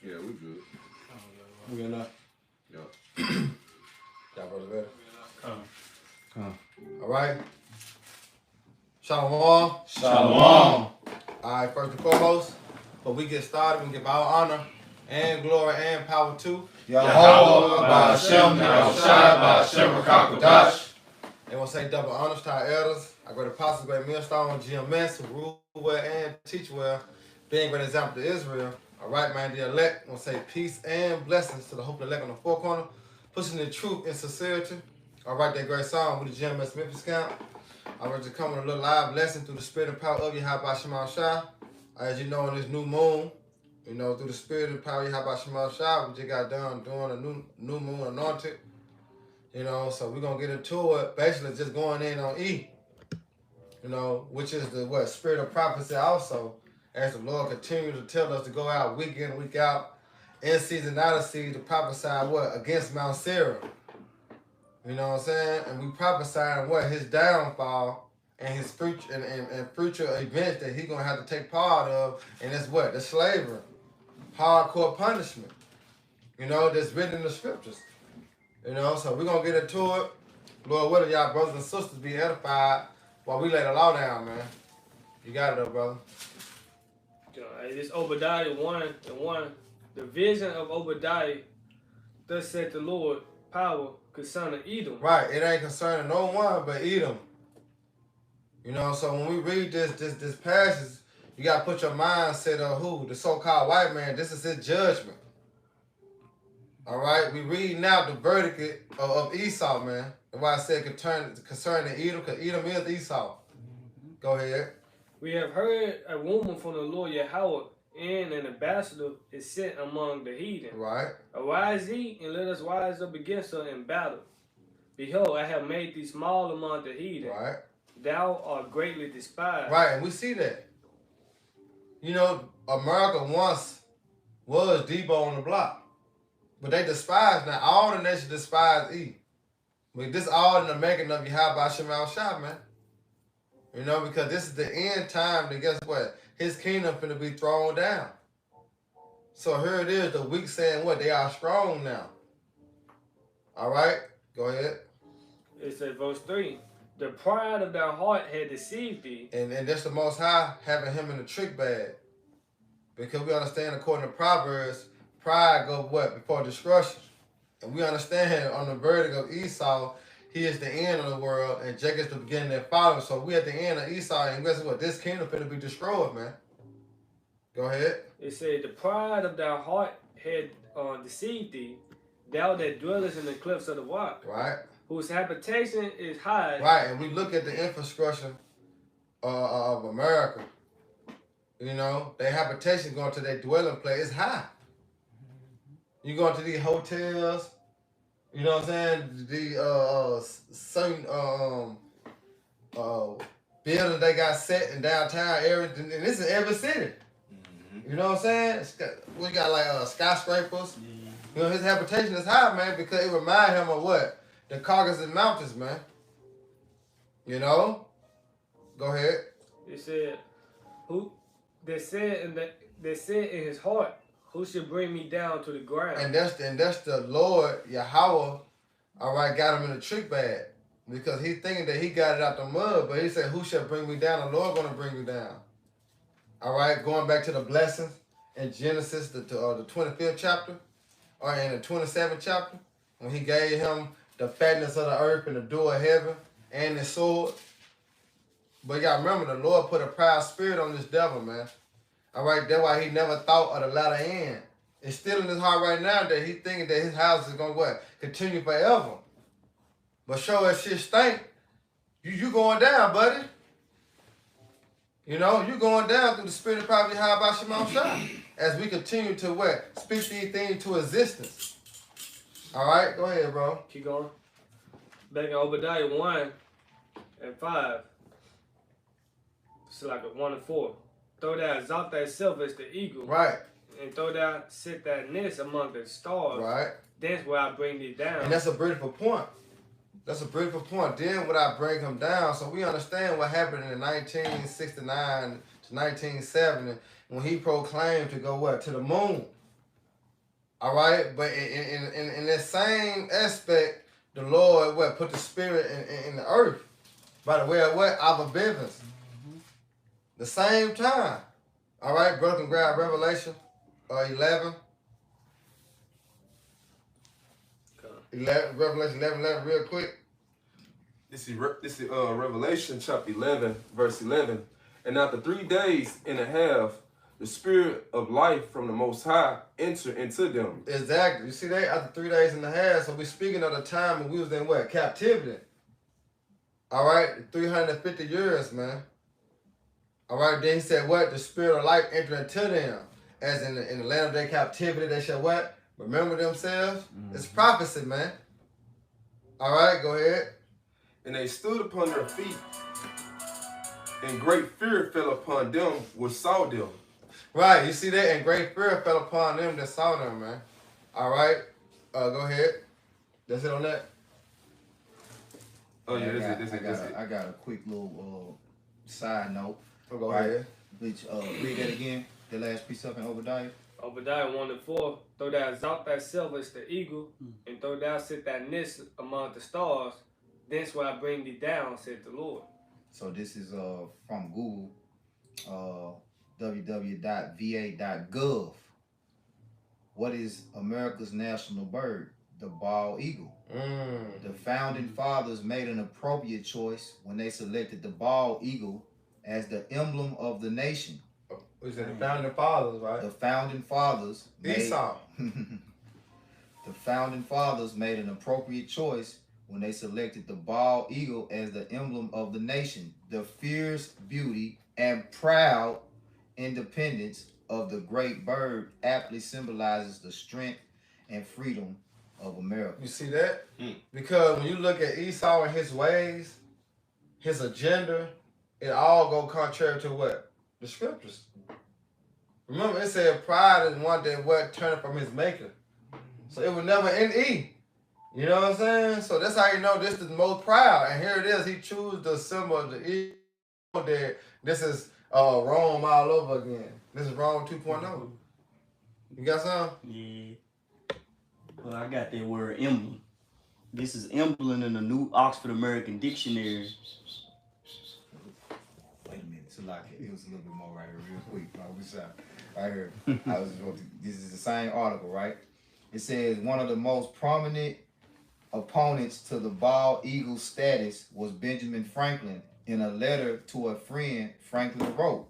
Yeah, we good. We good enough? Yep. Y'all brothers ready? Come. All right. Shalom. Shalom. All right, first and foremost, before we get started, we give all honor and glory and power to Yahweh, Ba'ashem, Yahushai, Ba'ashem, Rakakadash. And we'll say double honors to our elders, our great apostles, great millstone, GMS, who rule well and teach well, being a great example to Israel. All right, man, the elect, we'll say peace and blessings to the hope elect on the four corner, pushing the truth and sincerity. All right, that great song with the GMS Memphis camp. I want to come with a little live lesson through the spirit and power of Yahweh Shema Shai. As you know, in this new moon, you know, through the spirit and power of Yahweh Shema Shai, we just got done doing a new moon anointed. You know, so we're going to get into it, basically just going in on E, you know, which is the spirit of prophecy also, as the Lord continues to tell us to go out week in, week out, in season, out of season, to prophesy against Mount Seir. You know what I'm saying? And we prophesying his downfall and his future and future events that he's going to have to take part of, and that's the slavery, hardcore punishment, you know, that's written in the scriptures. You know, so we're going to get into it. Lord willing, y'all brothers and sisters be edified while we lay the law down, man. You got it, though, brother. This Obadiah 1:1. The vision of Obadiah, thus said the Lord, power concerning Edom. Right, it ain't concerning no one but Edom. You know, so when we read this passage, you got to put your mindset on who? The so-called white man. This is his judgment. All right, we read now the verdict of Esau, man. That's why I said concerning Edom, because Edom is Esau. Go ahead. We have heard a rumor from the Lord Yahweh, and an ambassador is sent among the heathen. Right. Arise ye, and let us rise up against her in battle. Behold, I have made thee small among the heathen. Right. Thou art greatly despised. Right, and we see that. You know, America once was Debo on the block. But they despise now. All the nations despise E. But this all in the making of Yahweh Shema Shai, man. You know, because this is the end time, and guess what? His kingdom finna be thrown down. So here it is, the weak saying they are strong now. All right? Go ahead. It says, verse 3. The pride of thy heart had deceived thee. And that's the Most High having him in the trick bag. Because we understand, according to Proverbs, pride goes before destruction. And we understand on the verdict of Esau, he is the end of the world, and Jacob is the beginning that follows. So we at the end of Esau, and guess what? This kingdom finna be destroyed, man. Go ahead. It said, the pride of thy heart had deceived thee, thou that dwellest in the cliffs of the rock. Right. Whose habitation is high. Right, and we look at the infrastructure of America. You know, their habitation going to their dwelling place is high. You go into these hotels, you know what I'm saying? The certain buildings they got set in downtown areas, and this is every city. Mm-hmm. You know what I'm saying? We got like skyscrapers. Mm-hmm. You know, his habitation is high, man, because it reminds him of what? The Caucasus Mountains, man. You know? Go ahead. It said, they said in his heart, who should bring me down to the ground? And that's the Lord, Yahweh, all right, got him in the trick bag. Because he's thinking that he got it out the mud, but he said, who shall bring me down? The Lord going to bring me down. All right, going back to the blessings in Genesis, the 25th chapter, or in the 27th chapter, when he gave him the fatness of the earth and the door of heaven and the sword. But y'all remember, the Lord put a proud spirit on this devil, man. All right, that's why he never thought of the latter end. It's still in his heart right now that he's thinking that his house is going to continue forever. But sure as shit stink, you going down, buddy. You know, you going down through the spirit of probably how about Shema Shai as we continue to speak these things to existence. All right, go ahead, bro. Keep going. Back in Obadiah 1:5. It's like a 1-4. Throw thou exalt thyself as the eagle. Right. And throw thou set thy nest among the stars. Right. That's where I bring thee down. And that's a beautiful point. That's a beautiful point. Then would I bring him down? So we understand what happened in 1969 to 1970 when he proclaimed to go to the moon. All right, but in that same aspect, the Lord put the spirit in the earth by the way of our business. The same time. All right, brother can grab Revelation 11. 11, Revelation 11, real quick. This is Revelation chapter 11, verse 11. And after 3 days and a half, the spirit of life from the Most High entered into them. Exactly. You see that? After 3 days and a half, so we're speaking of the time when we was in captivity. All right, 350 years, man. All right, then he said the spirit of life entered into them. As in the land of their captivity, they shall remember themselves. It's prophecy, man. All right, go ahead. And they stood upon their feet, and great fear fell upon them which saw them. Right, you see that? And great fear fell upon them that saw them, man. All right, go ahead. That's it on that. Oh, yeah, I got a quick little side note. Oh, go ahead. Which, read that again, the last precept in Obadiah. Obadiah 1:4. Though thou exalt thyself as the eagle, and though thou sit thy nest among the stars, thence will I bring thee down, said the Lord. So this is from Google, www.va.gov. What is America's national bird? The bald eagle. The founding fathers made an appropriate choice when they selected the bald eagle as the emblem of the nation. We said the founding fathers, right? The founding fathers Esau. The founding fathers made an appropriate choice when they selected the bald eagle as the emblem of the nation. The fierce beauty and proud independence of the great bird aptly symbolizes the strength and freedom of America. You see that? Because when you look at Esau and his ways, his agenda, it all go contrary to what? The scriptures. Remember, it said pride is one that turned from his maker. So it was never in E. You know what I'm saying? So that's how you know this is the most proud. And here it is. He chose the symbol of the E. That this is Rome all over again. This is Rome 2.0. You got something? Yeah. Well, I got that word emblem. This is emblem in the New Oxford American Dictionary. Wait a minute, it was a little bit more right here, real quick. Right here. This is the same article, right? It says one of the most prominent opponents to the bald eagle status was Benjamin Franklin. In a letter to a friend, Franklin wrote,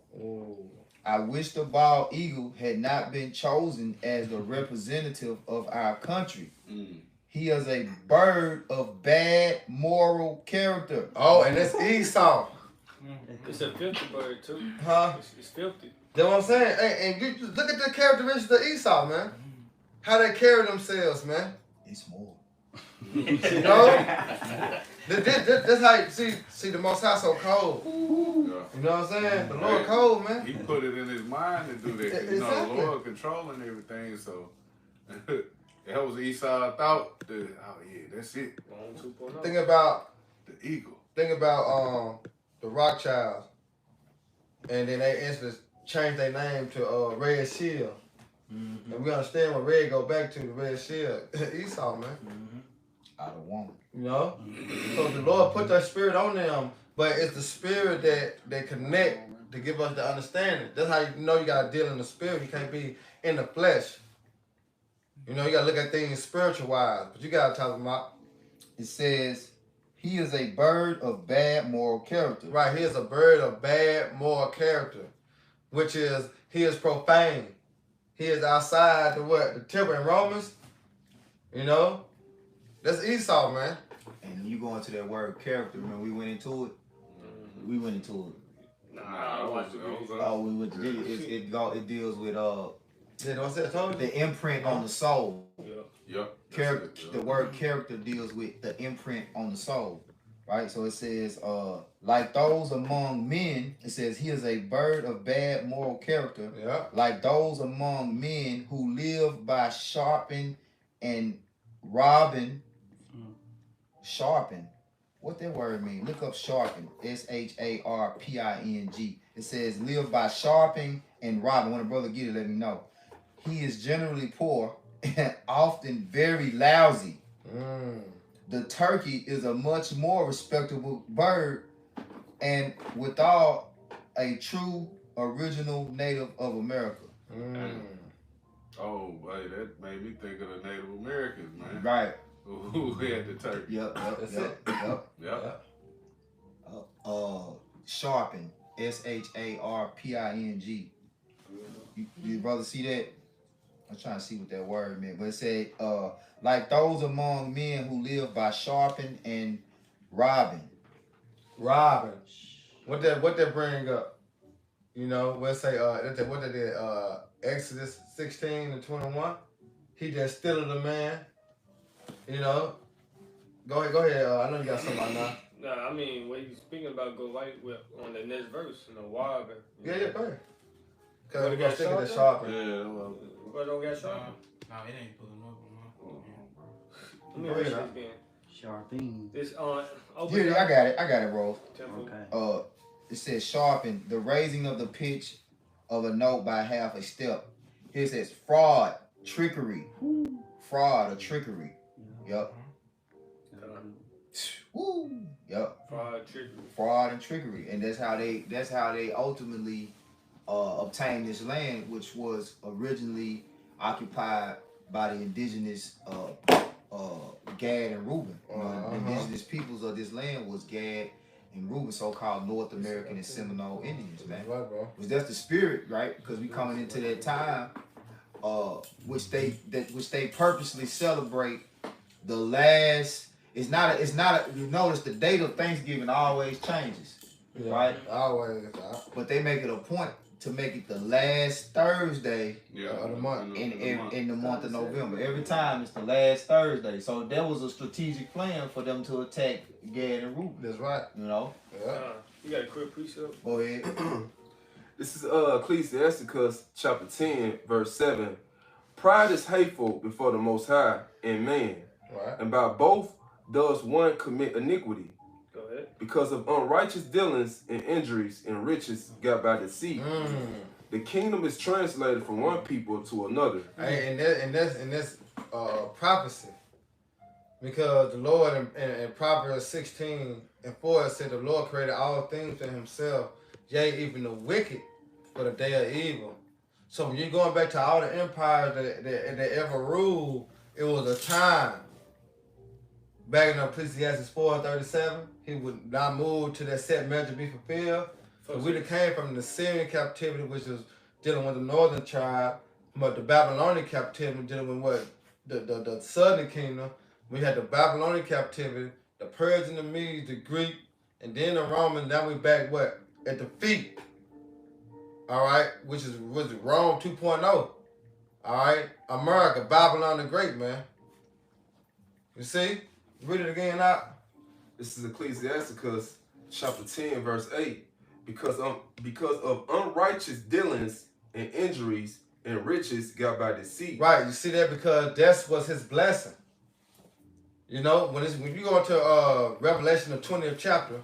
I wish the bald eagle had not been chosen as the representative of our country. He is a bird of bad moral character. Oh, and it's Esau. It's a filthy bird, too. Huh? It's filthy. That's what I'm saying. Hey, and you look at the characteristics of Esau, man. How they carry themselves, man. It's more. You know? That's how you see the Most High so cold. You know what I'm saying? The Lord cold, man. He put it in his mind to do that. You know, the Lord controlling everything, so that was Esau thought that, oh yeah, that's it. Think about the eagle. Think about the Rothschilds. And then they instantly changed their name to Red Shield. And we understand what Red go back to, the Red Shield. Esau, man. I don't want it. You know? So the Lord put that spirit on them, but it's the spirit that connect to give us the understanding. That's how you know you got to deal in the spirit. You can't be in the flesh. You know, you got to look at things spiritual-wise. But you got to talk about. It says, he is a bird of bad moral character. Right, he is a bird of bad moral character, which is, he is profane. He is outside the temple in Romans. You know? That's Esau, man. And you go into that word character, remember we went into it? We went into it. Nah, we went to it deals with the imprint on the soul. The word character deals with the imprint on the soul. Right? So it says, like those among men, it says he is a bird of bad moral character. Yeah. Like those among men who live by sharpen and robbing. Sharpen. What that word mean? Look up sharpen. SHARPING. It says live by sharpening and robbing. When a brother get it, let me know. He is generally poor and often very lousy. Mm. The turkey is a much more respectable bird and withal a true original native of America. Mm. Oh, boy, that made me think of the Native Americans, man. Right. Who had the turkey. Yep. That's Yep. it. Yep. Yep. Sharpen. SHARPING. You brother see that? I'm trying to see what that word meant, but it said, like those among men who live by sharpen and robbing. Robin. What that bring up? You know, let's say what they did, Exodus 16:21. He just stealing the man. You know. Go ahead. I know you got something right now. Nah, I mean, what you speaking about go right with on the next verse, Wab. Yeah, go ahead. Cause What, we it gonna got stick it to sharpened? sharpen. Yeah, well, What don't get sharp? No, it ain't pulling up on my phone. Let me Go read ahead, this again. Sharping. This on. Yeah, I got it, Rose. Okay. It says sharpen, the raising of the pitch of a note by half a step. Here it says fraud, trickery. Fraud or trickery. Yep. Woo. Yep. Fraud and trickery. And that's how they ultimately obtained this land, which was originally occupied by the indigenous Gad and Reuben. The indigenous peoples of this land was Gad and Reuben, so-called North American and Seminole Indians, man. Right, bro. Which that's the spirit, right? Because we coming into that time, which they purposely celebrate the last. It's not. You notice the date of Thanksgiving always changes, Yeah, right? Always. But they make it a point to make it the last Thursday of the month. in the month of November. Every time it's the last Thursday. So that was a strategic plan for them to attack Gad and Reuben. That's right. You know. Yeah. You got a quick precept? Go ahead. This is Ecclesiasticus chapter 10, verse 7. Pride is hateful before the Most High and man, Right. and by both does one commit iniquity. Go ahead. Because of unrighteous dealings and injuries and riches got by deceit. The kingdom is translated from one people to another. Hey, and that's prophecy. Because the Lord in Proverbs 16:4 said the Lord created all things for himself, yea, even the wicked for the day of evil. So when you're going back to all the empires that ever ruled, it was a time. Back in Ecclesiastes 4:37, he would not move to that set measure be fulfilled. So we came from the Syrian captivity, which was dealing with the northern tribe, but the Babylonian captivity dealing with what the southern kingdom. We had the Babylonian captivity, the Persian, the Medes, the Greek, and then the Roman. Now we back what at the feet. All right, which was Rome 2.0. All right, America, Babylon the Great, man. You see? Read it again out. This is Ecclesiasticus chapter 10, verse 8. Because of unrighteous dealings and injuries and riches got by deceit. Right, you see that because that was his blessing. You know, when you go into Revelation the 20th chapter,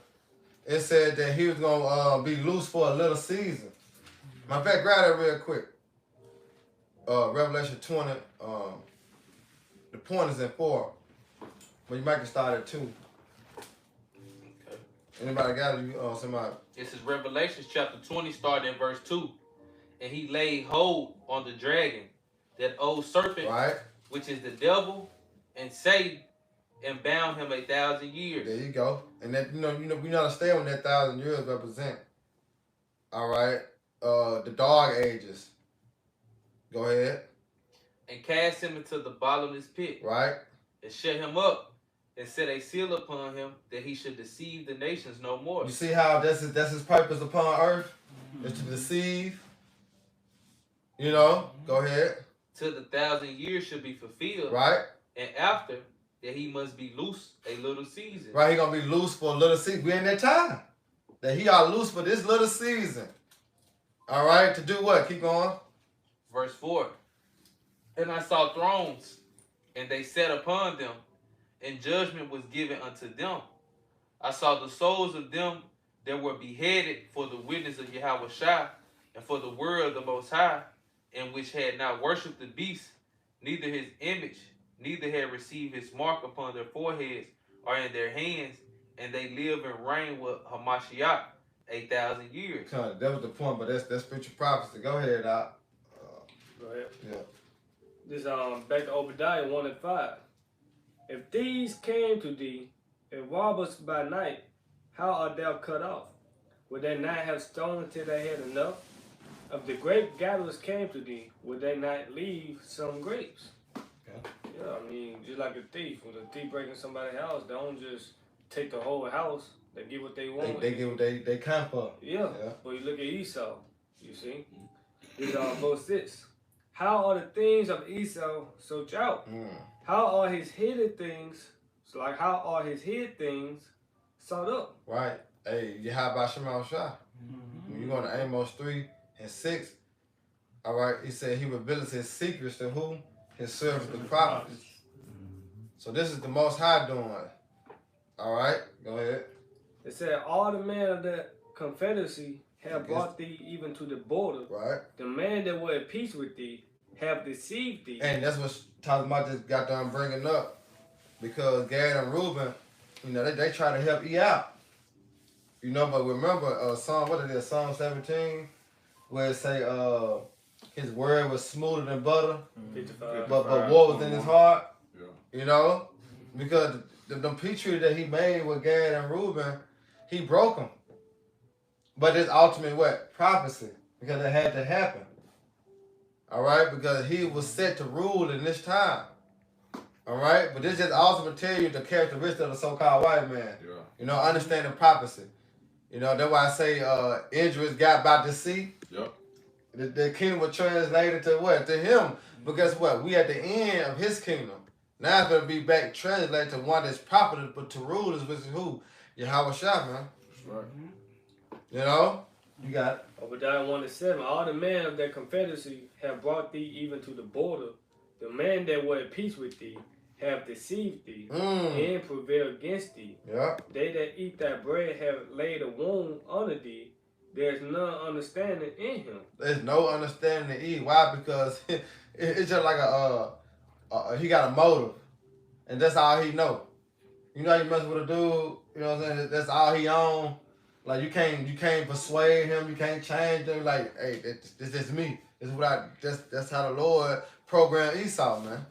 it said that he was gonna be loose for a little season. Matter of fact, grab that real quick. Revelation 20, the point is in 4. But you might get started at 2. Okay. Anybody got it? Somebody. This is Revelation chapter 20, starting in verse 2. And he laid hold on the dragon, that old serpent, Right. which is the devil and Satan, and bound him 1,000 years. There you go. And that we understand what that 1,000 years represent. All right. The dog ages. Go ahead. And cast him into the bottomless pit. Right. And shut him up, and set a seal upon him, that he should deceive the nations no more. You see how that's his purpose upon earth? Is to deceive. You know? Go ahead. Till the 1,000 years should be fulfilled. Right. And after that he must be loose a little season. Right, he gonna be loose for a little season. We in that time. That he are loose for this little season. All right, to do what? Keep going. Verse 4. And I saw thrones, and they sat upon them, and judgment was given unto them. I saw the souls of them that were beheaded for the witness of Yahweh Shai, and for the word of the Most High, and which had not worshipped the beast, neither his image, neither had received his mark upon their foreheads or in their hands, and they live and reign with Hamashiach 8,000 years. That was the point, but that's spiritual prophecy. Go ahead, Doc. Go ahead. Yeah. This back to Obadiah 1 and 5. If these came to thee and robbers by night, how art thou cut off? Would they not have stolen till they had enough? If the grape gatherers came to thee, would they not leave some grapes? Yeah, I mean, just like a thief. When a thief breaking somebody's house, they don't just take the whole house. They get what they want. They get what they come for. Yeah. But you look at Esau, you see? This verse 6. How are the things of Esau searched out? How are his hidden things, how are his hid things sought up? Right. Hey, you how about Shema Shah? When you go to Amos 3 and 6, all right, he said he reveals his secrets to who? His servants, the prophets. So this is the Most High doing. All right, go ahead. It said, all the men of the confederacy have brought thee even to the border. Right. The man that were at peace with thee have deceived thee. And that's what talking about just got done bringing up. Because Gad and Reuben, you know, they try to help you out. You know, but remember, Psalm 17, where it say, his word was smoother than butter, 55. but what was in his heart? Yeah. You know? Because the peace treaty that he made with Gad and Reuben, he broke them. But it's ultimate what? Prophecy. Because it had to happen. All right? Because he was set to rule in this time. All right? But this just ultimately tell you the characteristics of the so-called white man. Yeah. You know, understanding prophecy. You know, that's why I say Idris got by the sea. Yep. The kingdom was translated to what? To him. Because what? We at the end of his kingdom. Now it's going to be back translated to one that's profitable, but to rulers, which is who? Yahweh Shah, man. That's right. You know? You got it. Obadiah 1 and 7. All the men of their confederacy have brought thee even to the border. The men that were at peace with thee have deceived thee and prevailed against thee. Yeah. They that eat thy bread have laid a wound under thee. There's none understanding in him. There's no understanding to eat. Why? Because it's just like he got a motive. And that's all he know. You know, you mess with a dude, you know what I'm saying? That's all he own. Like you can't persuade him, you can't change him. Like, hey, this is me. This is what that's how the Lord programmed Esau, man.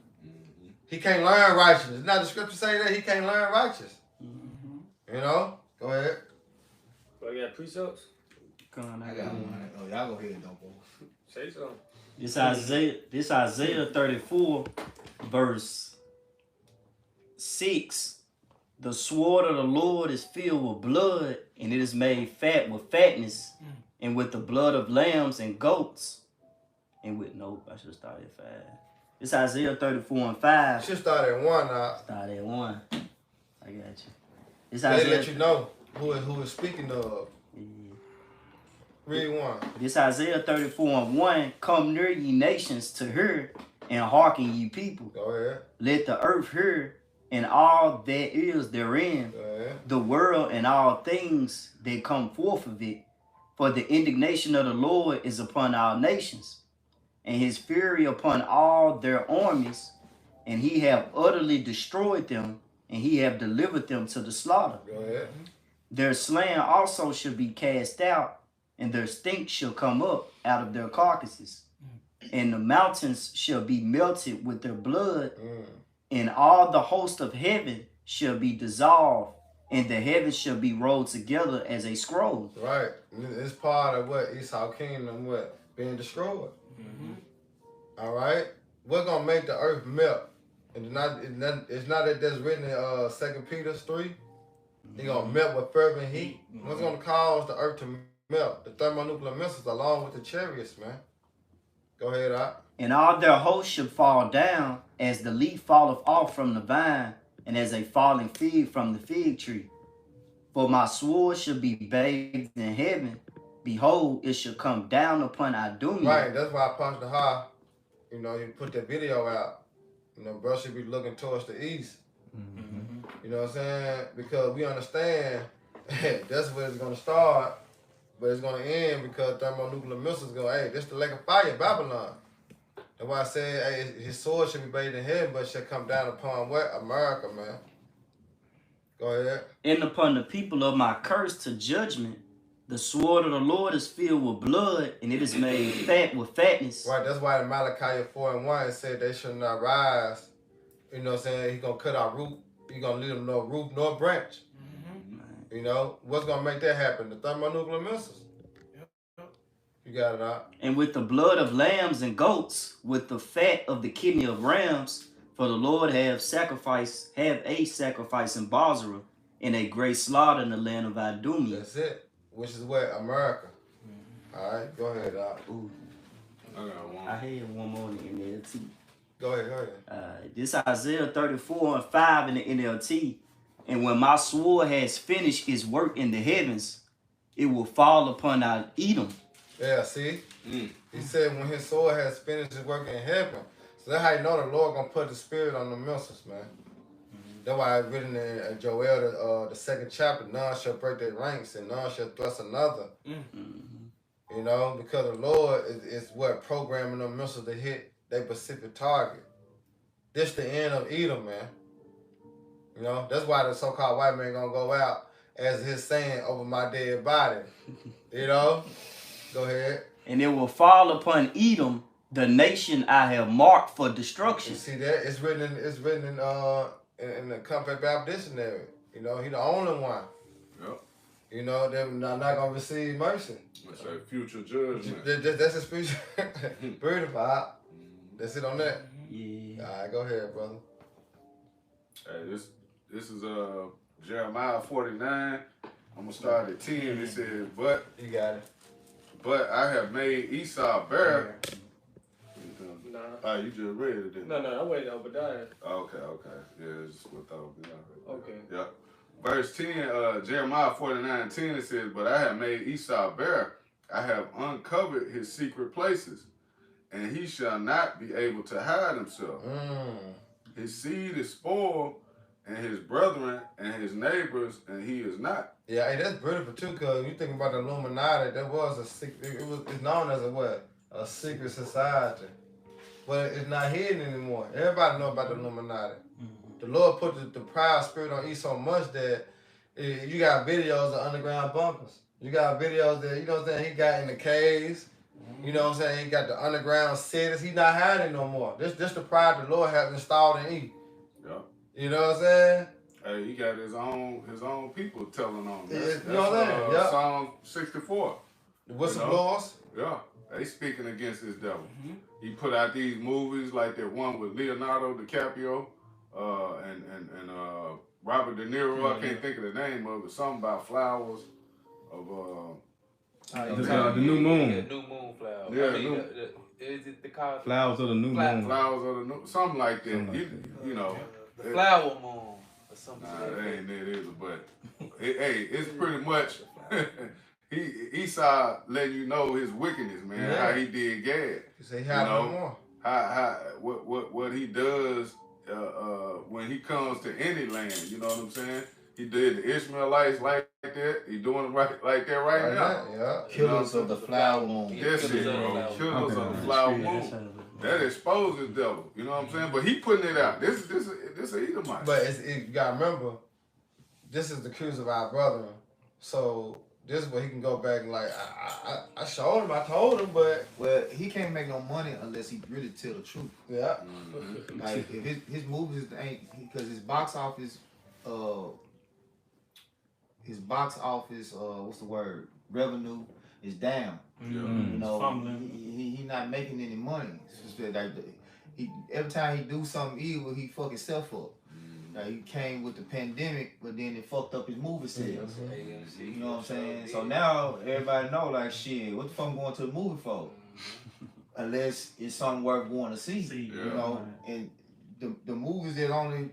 He can't learn righteousness. It's not the scripture say that he can't learn righteousness. You know? Go ahead. But you got precepts? I got one. Oh, y'all go ahead, though, boy. Say so. This Isaiah 34, verse 6. The sword of the Lord is filled with blood, and it is made fat with fatness, and with the blood of lambs and goats. And with, nope, I should have started at 5. It's Isaiah 34 and 5. Should start at 1 now. Start at 1. I got you. It's They Isaiah, let you know who is speaking of. Read 1. This Isaiah 34 and 1. Come near ye nations to hear, and hearken ye people. Go ahead. Let the earth hear, and all that is therein, Go ahead. the world and all things that come forth of it. For the indignation of the Lord is upon all nations, and his fury upon all their armies, and he have utterly destroyed them, and he have delivered them to the slaughter. Go ahead. Their slain also shall be cast out, and their stink shall come up out of their carcasses, and the mountains shall be melted with their blood, and all the host of heaven shall be dissolved, and the heavens shall be rolled together as a scroll. Right. It's part of what Esau kingdom being destroyed. All right. What's gonna make the earth melt? And it's not that that's written in 2 Peter 3. He gonna melt with fervent heat. What's gonna cause the earth to melt? The thermonuclear missiles along with the chariots, man. Go ahead, Doc. And all their hosts shall fall down as the leaf falleth off from the vine, and as a falling fig from the fig tree. For my sword shall be bathed in heaven. Behold, it shall come down upon Idumea. Right, that's why I punched the high. You know, you put that video out. You know, bro should be looking towards the east. You know what I'm saying? Because we understand that's where it's going to start, but it's going to end because thermonuclear missiles go, hey, this the lake of fire, Babylon. That's why I said, hey, his sword should be bathed in heaven, but shall come down upon what? America, man. Go ahead. And upon the people of my curse to judgment, the sword of the Lord is filled with blood, and it is made fat with fatness. Right, that's why in Malachi 4:1 it said they should not rise. You know what I'm saying? He's going to cut out root. He's going to leave them no root nor branch. You know? What's going to make that happen? The thermonuclear missiles. You got it out. And with the blood of lambs and goats, with the fat of the kidney of rams, for the Lord have a sacrifice in Bozrah, and a great slaughter in the land of Idumea. That's it. Which is what? America. All right, go ahead, Doc. Ooh. I got one. I had one more in the NLT. Go ahead. This Isaiah 34:5 in the NLT. And when my sword has finished its work in the heavens, it will fall upon our Edom. Yeah, see? He said when his sword has finished his work in heaven. So that's how you know the Lord gonna put the spirit on the missiles, man. That's why it's written in Joel, the 2nd chapter, none shall break their ranks and none shall thrust another. You know, because the Lord is what programming them missiles to hit their specific target. This the end of Edom, man. You know, that's why the so-called white man gonna go out as his saying over my dead body. You know? Go ahead. And it will fall upon Edom, the nation I have marked for destruction. You see that? It's written in the Compact Baptist Dictionary. You know, he the only one. Yep. You know, they're not gonna receive mercy. That's a future judgment. That's a speech. Beautiful. That's it on that. Yeah. All right, go ahead, brother. Hey, this is Jeremiah 49. I'm gonna start at 10. It says, but You got it. I have made Esau bare. Nah. Oh, you just read it, didn't you? No, I waited Obadiah. Okay. Yeah, it's what I was Okay. Yeah. Verse 10, Jeremiah 49:10, it says, but I have made Esau bare. I have uncovered his secret places, and he shall not be able to hide himself. His seed is spoiled, and his brethren and his neighbors, and he is not. Yeah, hey, that's beautiful too, cause you think about the Illuminati, that was a secret. It's known as a secret society, but it's not hidden anymore. Everybody know about the Illuminati. The Lord put the proud spirit on E so much that you got videos of underground bunkers. You got videos that, you know what I'm saying, he got in the caves. You know what I'm saying? He got the underground cities. He not hiding no more. This the pride the Lord has installed in E. Yeah. You know what I'm saying? Hey, he got his own people telling on him. You know what I'm saying? Yeah. Psalm 64. The whistleblowers. Yeah. They speaking against this devil. He put out these movies like that one with Leonardo DiCaprio and Robert De Niro. I can't think of the name of it. Something about flowers of the new moon. Yeah, new moon flowers. Yeah, I mean, is it the called Flowers of the new moon. flowers of the new, something like that. Something like You know. the flower moon or something? Nah, that ain't it either. But hey, it's pretty much Esau letting you know his wickedness, man. Yeah. How he did Gad. You say he had no more. How what he does when he comes to any land. You know what I'm saying? He did the Ishmaelites like that. He doing it right like that right now. Yeah. Killers of the flower moon. That's it, bro. Killers of the flower moon. That exposes the devil. You know what I'm saying? But he putting it out. This is Edomite. But you gotta remember, this is the accuse of our brethren. So this is where he can go back and like, I showed him, I told him, but Well, he can't make no money unless he really tell the truth. yeah. Like if his movies ain't, because his box office, what's the word? Revenue is down. You know, he not making any money. It's just that, like, every time he do something evil, he fuck himself up. Like, he came with the pandemic, but then it fucked up his movie sales. You know what I'm saying? So now everybody know, like, shit, what the fuck I'm going to the movie for? Unless it's something worth going to see. You know, and the movies that only,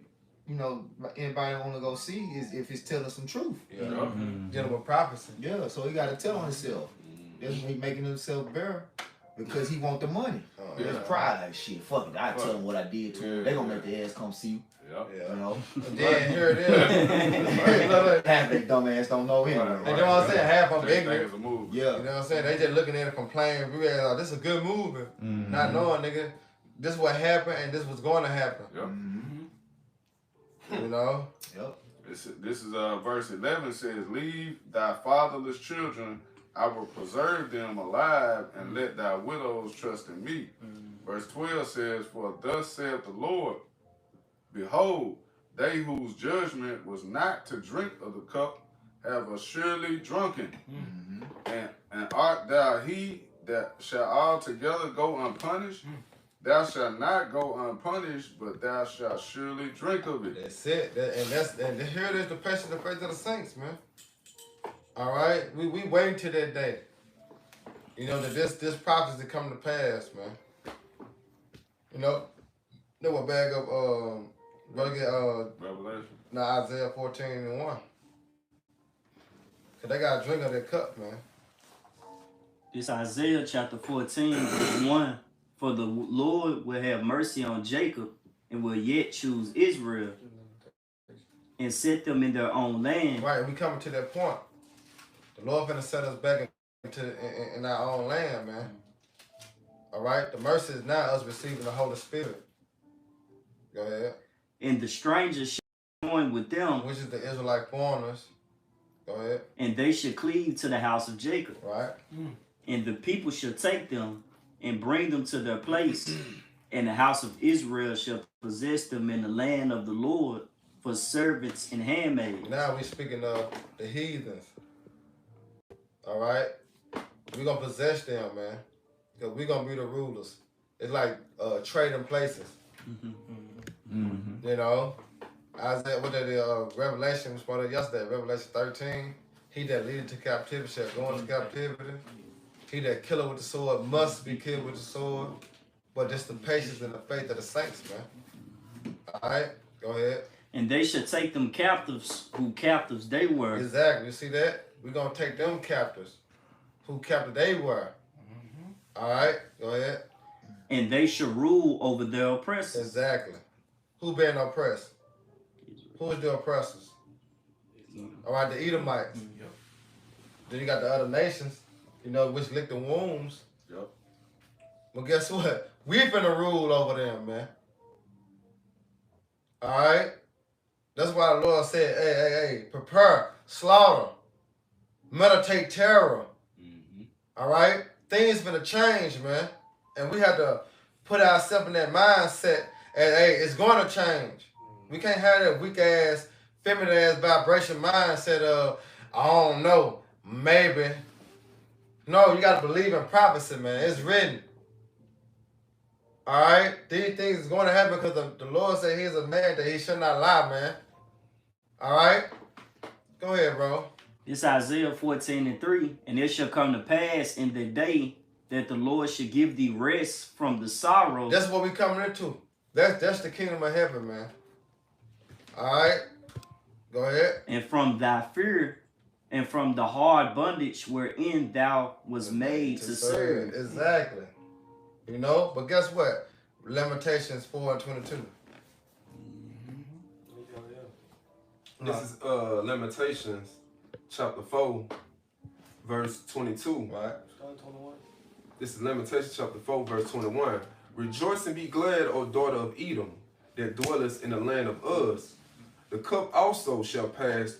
you know, anybody want to go see is if it's telling some truth. Yeah. Dealing with prophecy. Yeah, so he got to tell on himself. That's why he making himself bare because he want the money. There's pride, like, shit, fuck it, I tell them what I did to him. They gonna make their ass come see you. You know? And then here it is. Half that dumbass don't know him. You know what I'm saying? Half of them ignorant. Yeah. You know what I'm saying? They just looking at it, complain, realize, oh, this is a good movie. Not knowing, nigga, this what happened and this was going to happen. Yep. Mm-hmm. You know? Yep. This is verse 11 says, leave thy fatherless children, I will preserve them alive, and let thy widows trust in me. Verse 12 says, for thus saith the Lord, behold, they whose judgment was not to drink of the cup have assuredly drunken. And art thou he that shall altogether go unpunished? Thou shalt not go unpunished, but thou shalt surely drink of it. That's it. And here it is, the patience and faith of the saints, man. All right? We waiting till that day. You know, that this prophecy come to pass, man. You know what bag up Revelation. Isaiah 14:1. Cause they gotta drink of that cup, man. It's Isaiah chapter 14, verse 1. For the Lord will have mercy on Jacob and will yet choose Israel and set them in their own land. Right, we coming to that point. The Lord finna set us back in our own land, man. All right, the mercy is now us receiving the Holy Spirit. Go ahead. And the strangers shall join with them, Which is the Israelite foreigners. Go ahead. and they shall cleave to the house of Jacob. Right. And the people shall take them and bring them to their place, and the house of Israel shall possess them in the land of the Lord for servants and handmaids. Now we speaking of the heathens. All right, we gonna possess them, man, because we gonna be the rulers. It's like trading places. You know, Isaiah, what that is? Revelation was part of yesterday. Revelation 13. He that leadeth to captivity shall go into captivity. He that killeth with the sword must be killed with the sword. But just the patience and the faith of the saints, man. All right, go ahead. And they shall take them captives, who captives they were. Exactly. You see that? We're going to take them captives. Who captive they were. All right, go ahead. And they shall rule over their oppressors. Exactly. Who being oppressed? Who is the oppressors? All right, the Edomites. Then you got the other nations, you know, which lick the wounds. Yep. Well, guess what? We finna rule over them, man. All right? That's why the Lord said, hey, prepare, slaughter, meditate terror. All right? Things finna change, man. And we have to put ourselves in that mindset and, hey, it's going to change. We can't have that weak-ass, feminine-ass vibration mindset of, I don't know, maybe. No, you got to believe in prophecy, man. It's written. All right? These things is going to happen because the Lord said he's a man that he should not lie, man. All right? Go ahead, bro. It's Isaiah 14:3. And it shall come to pass in the day that the Lord shall give thee rest from the sorrow. That's what we coming into. That's the kingdom of heaven, man. All right? Go ahead. And from thy fear, and from the hard bondage wherein thou was made to serve. Exactly. You know, but guess what? Lamentations 4:22. This is Lamentations chapter 4, verse 22. Right. This is Lamentations chapter 4, verse 21. Rejoice and be glad, O daughter of Edom, that dwellest in the land of Uz. The cup also shall pass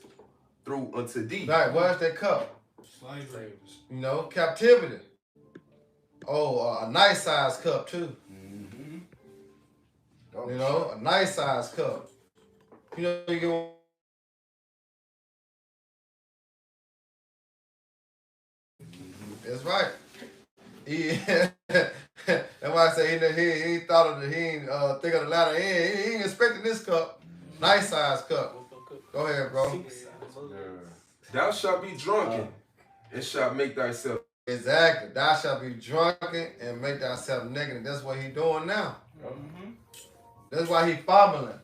through unto thee. Right, where's that cup? Slavery. You know, captivity. Oh, a nice size cup too. You know, a nice size cup. You know, you get That's right. That's why I say he thought of he ain't think of the ladder. He ain't expecting this cup. Nice size cup. Go ahead, bro. Thou shalt be drunken and shalt make thyself. Exactly. Thou shalt be drunken and make thyself naked. That's what he doing now. That's why he fumbling.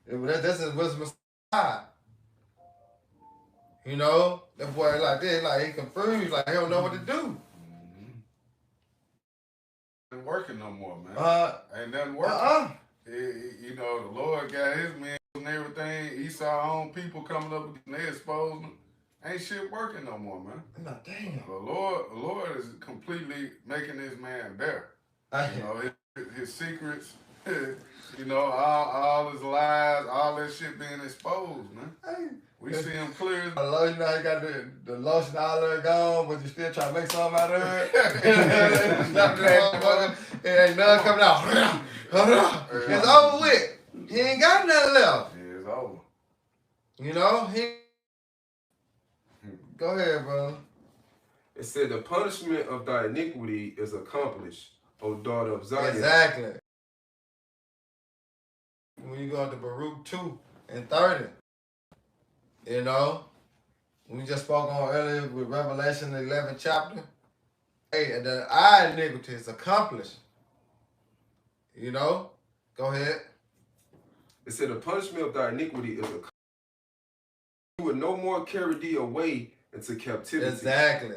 This is wisdom side. You know, that boy like this, like he confused, like he don't know what to do. Ain't working no more, man. Ain't nothing working. You know, the Lord got his men and everything. Esau own people coming up and they exposing them. Ain't shit working no more, man. I'm like, damn. The Lord is completely making this man better. You know, his secrets, you know, all his lies, all that shit being exposed, man. Hey, We see him clear as the lotion, you know, you got the lotion all there gone, but you still trying to make something out of it. It ain't nothing coming out. It's over with. He ain't got nothing left. Yeah, it's over. You know, Go ahead, brother. It said, the punishment of thy iniquity is accomplished, O daughter of Zion. Exactly. When you go into Baruch 2 and 30, you know, we just spoke on earlier with Revelation 11 chapter. Hey, our iniquity is accomplished. You know, go ahead. It said, the punishment of thy iniquity is accomplished. He would no more carry thee away into captivity. Exactly.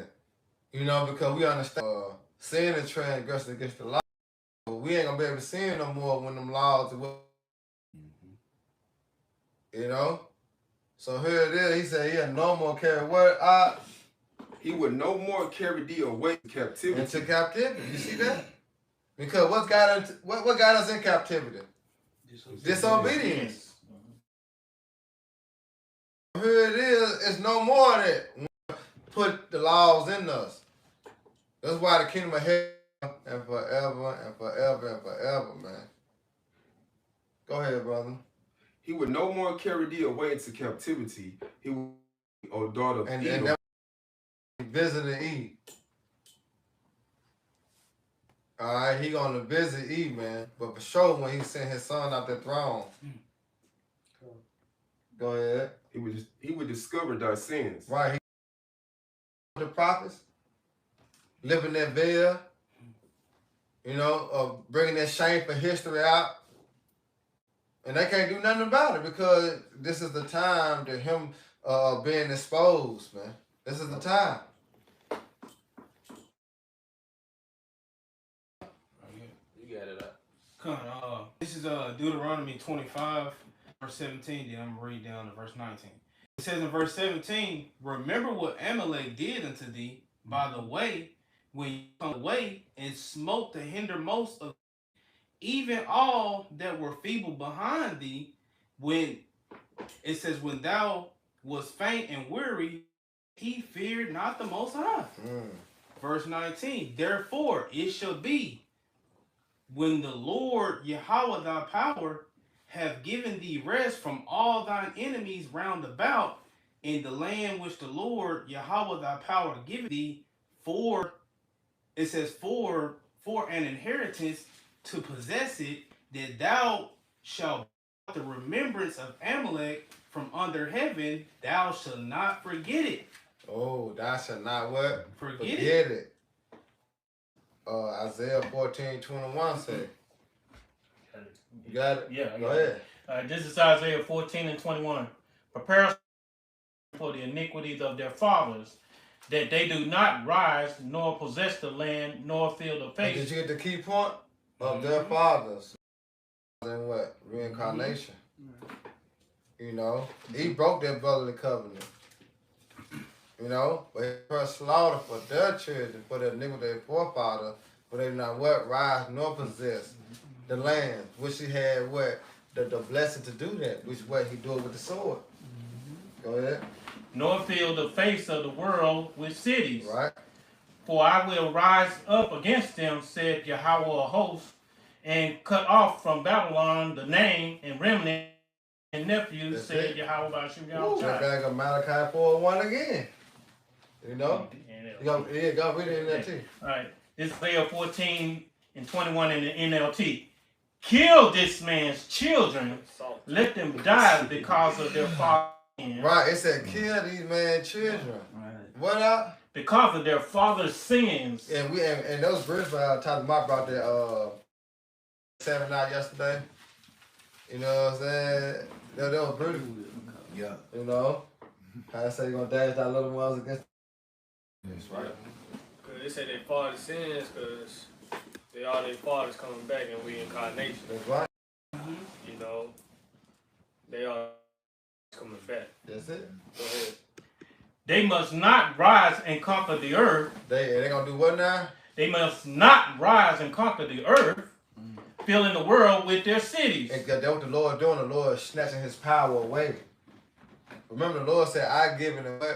You know, because we understand sin and transgression against the law. We ain't gonna be able to sin no more when them laws are. You know? So here it is. He said he'll no more carry what? He would no more carry thee away into captivity. Into captivity. You see that? Because what got us in captivity? Disobedience. Here it is. It's no more that put the laws in us. That's why the kingdom of heaven and forever and forever and forever, man. Go ahead, brother. He would no more carry thee away into captivity. He would, O daughter of Edom. And visited Eve. All right, he gonna visit Eve, man. But for sure, when he sent his son out the throne. Go ahead. He would discover thy sins. Right. The prophets living that veil, you know, of bringing that shameful history out. And they can't do nothing about it because this is the time to him being exposed, man. This is the time. You got it up. Come on, this is Deuteronomy 25, verse 17. Then I'm going to read down to verse 19. It says in verse 17, remember what Amalek did unto thee by the way, when you come away and smote the hindermost of even all that were feeble behind thee, when it says, when thou was faint and weary, he feared not the Most High. Verse 19, therefore it shall be, when the Lord Yahweh thy power have given thee rest from all thine enemies round about, in the land which the Lord Yahweh thy power giveth thee, for it says for an inheritance to possess it, that thou shalt the remembrance of Amalek from under heaven, thou shalt not forget it. Oh, thou shalt not what? Forget it. Isaiah 14:21 say. You got it? Yeah. Go ahead. This is Isaiah 14:21. Prepare for the iniquities of their fathers, that they do not rise, nor possess the land, nor feel the face. Did you get the key point? Of their fathers. And what? Reincarnation. You know? He broke that brotherly covenant. You know? But he first slaughtered for their children, for their iniquity, their forefather, but they did not what? Rise nor possess the land, which he had what? The blessing to do that, which what he do it with the sword. Go ahead. Nor feel the face of the world with cities. Right. For I will rise up against them, said Yahweh of hosts, and cut off from Babylon the name and remnant and nephews, said Yahweh Bashim Yahweh. Back up Malachi 4:1 again. You know? Go read it in there too. All right. This is Isaiah 14:21 in the NLT. Kill this man's children. Let them die because of their father. Right. It said kill these man's children. Right. What up? Because of their father's sins. And those verses talking about that 7 out yesterday. You know what I'm saying? That was pretty good. Yeah. You know? How I say you're gonna dash that little ones against. That's right. Because they say they father's sins because they all their fathers coming back in reincarnation. That's right. You know? They are coming back. That's it. Go ahead. They must not rise and conquer the earth. They gonna do what now? They must not rise and conquer the earth, filling the world with their cities. And that's what the Lord doing. The Lord is snatching his power away. Remember, the Lord said, I give it away,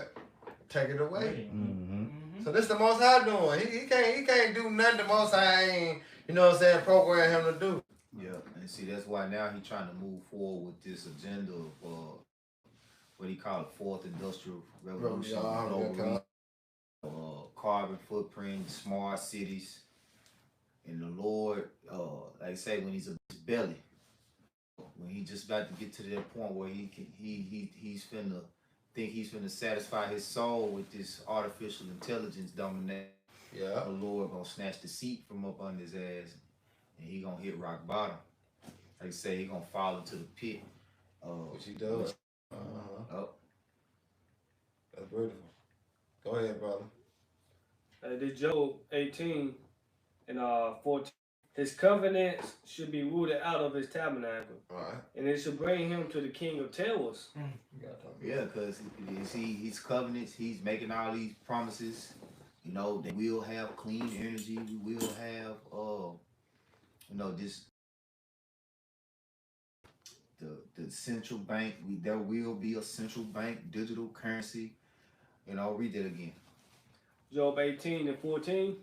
take it away. Mm-hmm. So this the Most High doing. He can't do nothing the Most High ain't, you know what I'm saying, program him to do. Yeah, and see, that's why now he's trying to move forward with this agenda of what he called the fourth industrial revolution, global carbon footprint, smart cities. And the Lord, like I say, when he's a belly, when he just about to get to that point where he's finna satisfy his soul with this artificial intelligence domination. Yeah. The Lord gonna snatch the seat from up under his ass, and he gonna hit rock bottom. Like I say, he gonna fall into the pit. Which he does. Oh. That's beautiful. Go ahead, brother. This Job 18 and 14. His covenants should be rooted out of his tabernacle. Right. And it should bring him to the king of terrors. Yeah, because his covenants, he's making all these promises. You know, that we'll have clean energy. We will have, this the central bank. There will be a central bank digital currency. You know, read that again. Job 18 and 14.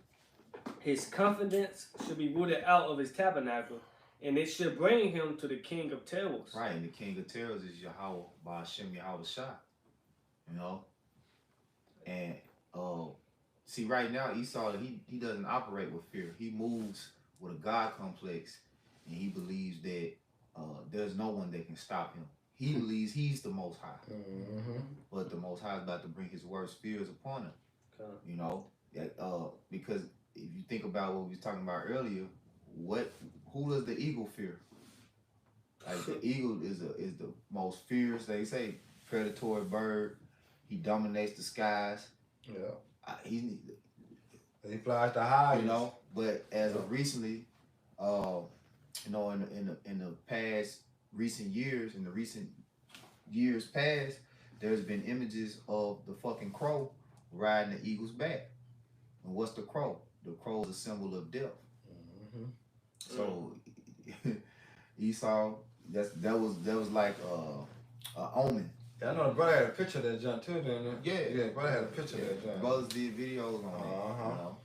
His confidence should be rooted out of his tabernacle, and it should bring him to the king of terrors. Right, and the king of terrors is Yahweh, Ba'ashem Yahweh Shah. You know? And see, right now, Esau, he doesn't operate with fear. He moves with a God complex, and he believes that there's no one that can stop him. He believes he's the Most High. Mm-hmm. But the Most High is about to bring his worst fears upon him. Okay. You know? Because if you think about what we was talking about earlier, who does the eagle fear? Like the eagle is the most fierce, they say, predatory bird. He dominates the skies. Yeah. He flies the highest. You know, but as of recently, in the past recent years, in the recent years past, there's been images of the fucking crow riding the eagle's back. And what's the crow? The crow is a symbol of death. Mm-hmm. So Esau, that was like an omen. Yeah, I know the brother had a picture of that junk too, didn't he? Yeah, brother had a picture of that junk. Brothers did videos on it. You know,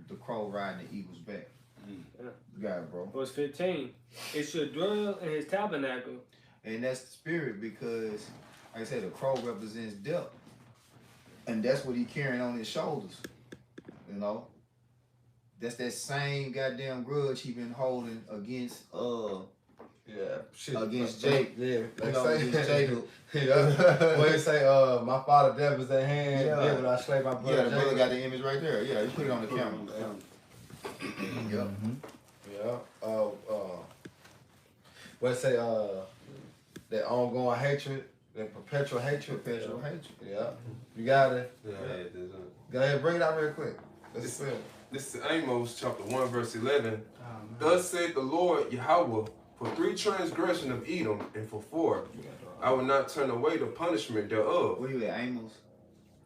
the crow riding the eagle's back. Yeah. You got it, bro. Verse 15. It should dwell in his tabernacle. And that's the spirit, because, like I said, the crow represents death. And that's what he carrying on his shoulders. You know? That's that same goddamn grudge he been holding against against Jake. Yeah, like against Jacob. Yeah. What he say, my father death is at hand, yeah, but I slay my brother. Yeah, the brother got the image right there. Yeah, he put it on the camera. Yep. Yeah. What say, that ongoing hatred, that perpetual hatred. Perpetual hatred. Yeah. You got it? Yeah. Go ahead, bring it out real quick. Let's see. This is Amos chapter 1 verse 11. Thus said the Lord Yahweh, for 3 transgressions of Edom, and for 4, I will not turn away the punishment thereof. Where you at, Amos?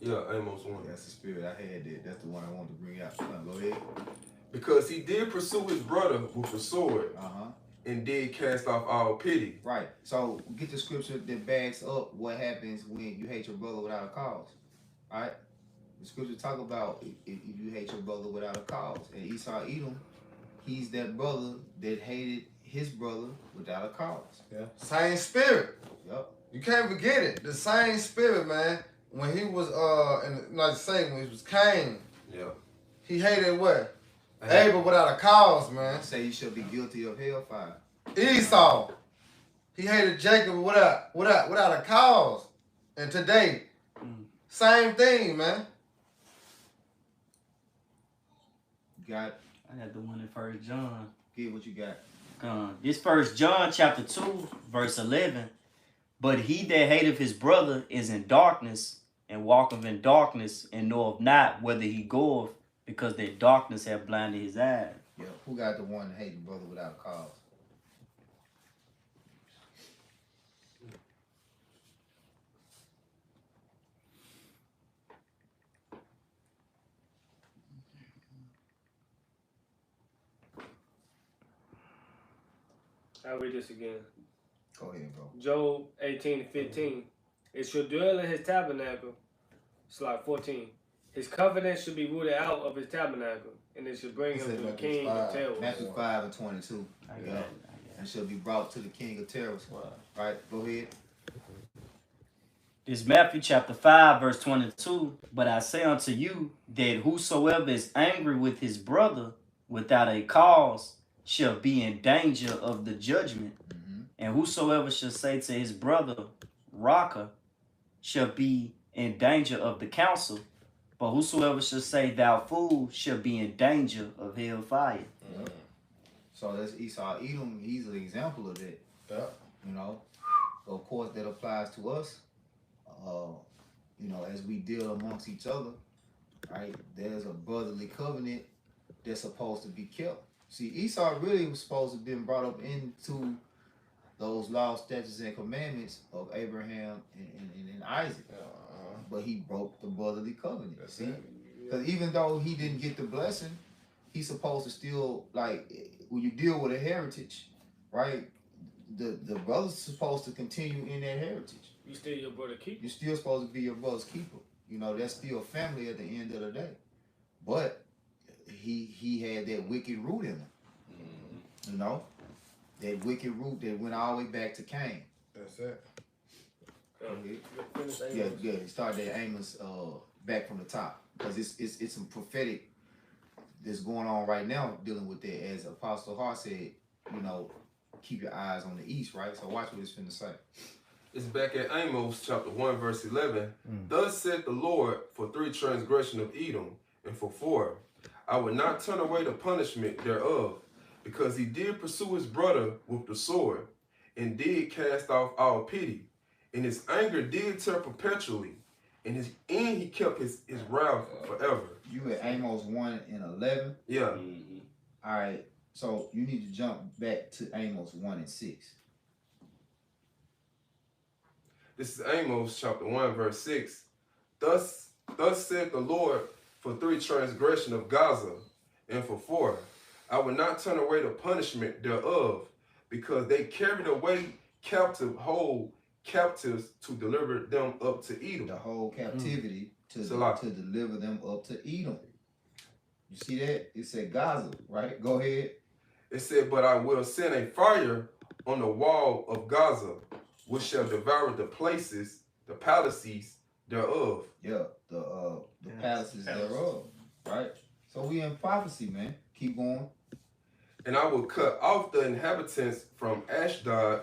Yeah, Amos 1. That's the spirit. I had that. That's the one I wanted to bring out. Go ahead. Because he did pursue his brother with a sword, and did cast off all pity. Right. So get the scripture that backs up what happens when you hate your brother without a cause. All right. The scripture talk about if you hate your brother without a cause. And Esau Edom, he's that brother that hated his brother without a cause. Yeah. Same spirit. Yep. You can't forget it. The same spirit, man. When he was like I say, when he was Cain. Yeah. He hated what? Abel without a cause, man. Say you should be guilty of hellfire. Esau. He hated Jacob without a cause. And today, same thing, man. Got I got the one in 1 John. Get what you got. This 1 John chapter 2, verse 11. But he that hateth his brother is in darkness, and walketh in darkness, and knoweth not whither he goeth, because that darkness hath blinded his eyes. Yeah. Who got the one that hate the brother without a cause? I'll read this again. Go ahead, bro. Job 18:15. It shall dwell in his tabernacle. Slide 14. His covenant should be rooted out of his tabernacle, and it should bring him to the king of terrors. Matthew 5:22. Yeah. And shall be brought to the king of terrors. Right, go ahead. It's Matthew chapter 5, verse 22. But I say unto you that whosoever is angry with his brother without a cause shall be in danger of the judgment. And whosoever shall say to his brother, Raka, shall be in danger of the council. But whosoever shall say, thou fool, shall be in danger of hell fire. So that's Esau Edom. He's an example of that. You know, of course, that applies to us. You know, as we deal amongst each other, right? There's a brotherly covenant that's supposed to be kept. See, Esau really was supposed to have been brought up into those laws, statutes, and commandments of Abraham and Isaac. But he broke the brotherly covenant. See? Because even though he didn't get the blessing, he's supposed to still, like, when you deal with a heritage, right? The brother's supposed to continue in that heritage. You still your brother keeper. You're still supposed to be your brother's keeper. You know, that's still family at the end of the day. But he had that wicked root in him. You know? That wicked root that went all the way back to Cain. That's it. Yeah. Start that Amos back from the top. Because it's some prophetic that's going on right now dealing with that. As Apostle Hart said, you know, keep your eyes on the east, right? So watch what it's finna say. It's back at Amos chapter 1, verse 11. Thus said the Lord, for 3 transgression of Edom, and for 4, I will not turn away the punishment thereof, because he did pursue his brother with the sword, and did cast off all pity, and his anger did tear perpetually, and his end he kept his wrath forever. You at Amos 1 and 11? Yeah. All right. So you need to jump back to Amos 1 and 6. This is Amos chapter 1, verse 6. Thus said the Lord, for 3 transgression of Gaza, and for 4, I will not turn away the punishment thereof, because they carried away whole captives to deliver them up to Edom. The whole captivity to deliver them up to Edom. You see that? It said Gaza, right? Go ahead. It said, but I will send a fire on the wall of Gaza, which shall devour the palaces thereof. Yeah, the palaces thereof, right? So we in prophecy, man. Keep going. And I will cut off the inhabitants from Ashdod,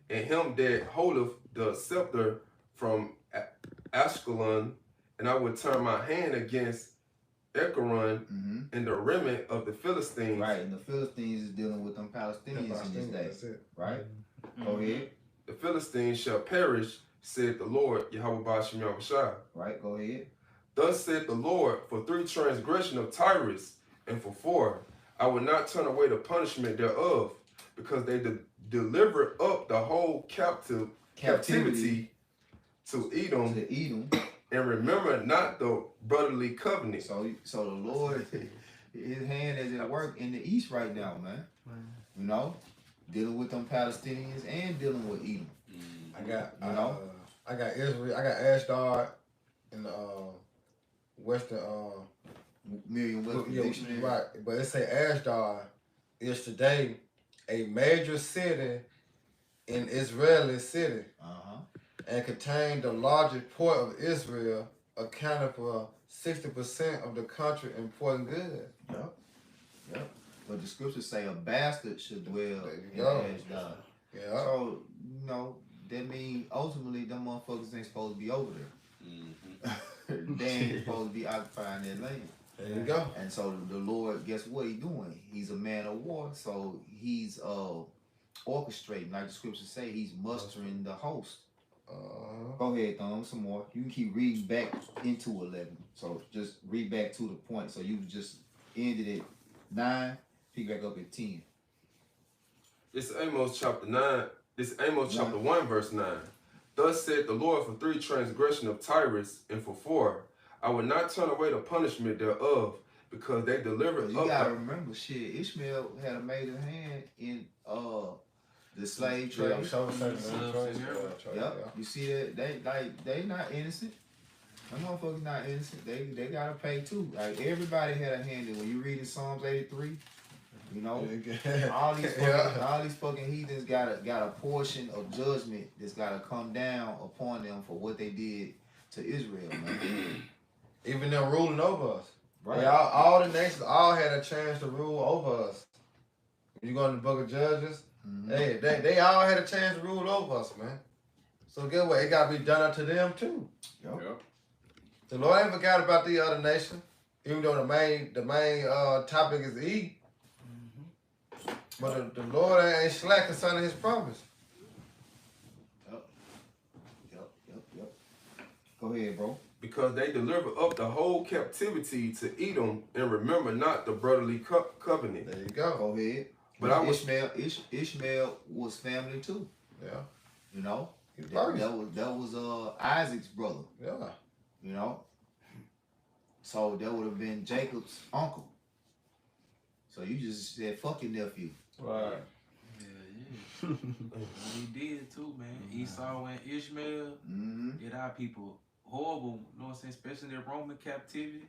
and him that holdeth the scepter from Ashkelon, and I will turn my hand against Ekron and the remnant of the Philistines. Right, and the Philistines is dealing with them Palestinians in this day. Right? Go ahead. The Philistines shall perish, said the Lord, Yahweh Ba'ashem Yahushua. Right, go ahead. Thus said the Lord, for 3 transgression of Tyrus, and for 4, I will not turn away the punishment thereof, because they delivered up the whole captivity to Edom, and remember not the brotherly covenant. So the Lord, his hand is at work in the east right now, man. You know, dealing with them Palestinians and dealing with Edom. I got Israel. I got Ashdod in the Western Merriam-Webster dictionary. Right, but it say Ashdod is today a major city in Israeli city, and contained the largest port of Israel, accounting for 60% of the country importing goods. Yep. But the scriptures say a bastard should dwell in Ashdod. Yeah. So, you know, that means ultimately them motherfuckers ain't supposed to be over there. They ain't supposed to be occupying that land. There you go. And so the Lord, guess what he's doing? He's a man of war, so he's orchestrating, like the scriptures say, he's mustering the host. Go ahead, Thumb, some more. You can keep reading back into 11. So just read back to the point. So you just ended at 9, pick back up at 10. This is Amos chapter 9. This is Amos chapter 1, verse 9. Thus said the Lord, for 3 transgression of Tyrus, and for 4, I will not turn away the punishment thereof, because they delivered You gotta remember, shit, Ishmael had a major hand in the slave Yeah, trade. I'm sure saying Yep. You see that they not innocent. Them motherfuckers not innocent. They gotta pay too. Like everybody had a hand in. When you read in Psalms 83, you know, all these fucking heathens got a portion of judgment that's gotta come down upon them for what they did to Israel, man. Even them ruling over us. Right. They all the nations all had a chance to rule over us. When you go in the book of Judges, they all had a chance to rule over us, man. So get what? It gotta be done unto them too. Yep. The Lord ain't forgot about the other nation, even though the main topic is eat. But the Lord ain't slack concerning His promise. Yep. Go ahead, bro. Because they deliver up the whole captivity to Edom and remember not the brotherly covenant. There you go. Go ahead. But Ishmael was family too. Yeah. You know, that was Isaac's brother. Yeah. You know, so that would have been Jacob's uncle. So you just said fuck your nephew. Right. Yeah. He did too, man. Esau and Ishmael did our people horrible. You know what I'm saying? Especially their Roman captivity.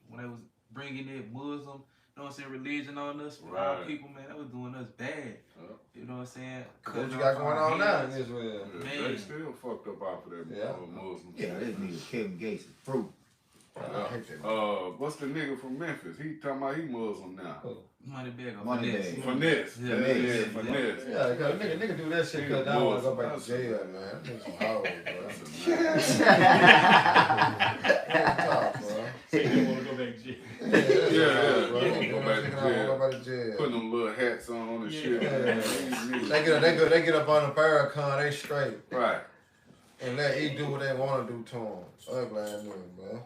When they was bringing that Muslim, you know what I'm saying, religion on us. Our people, man, that was doing us bad. You know what I'm saying? What you got going on now in Israel? Yeah, they still fucked up off of that Muslim. Yeah, that nigga Kevin Gates is fruit. What's the nigga from Memphis? He talking about he Muslim now. Moneybag. Finesse. Yeah, Finesse. Yeah, because nigga do that shit because I don't want to go back to jail, man. That nigga some hoes, bro. So you want to go back to jail? Yeah. Go back to jail. Putting them little hats on and shit. They get up on the Farrakhan, they straight. Right. And let E do what they want to do to them. Ugly ass nigga, man.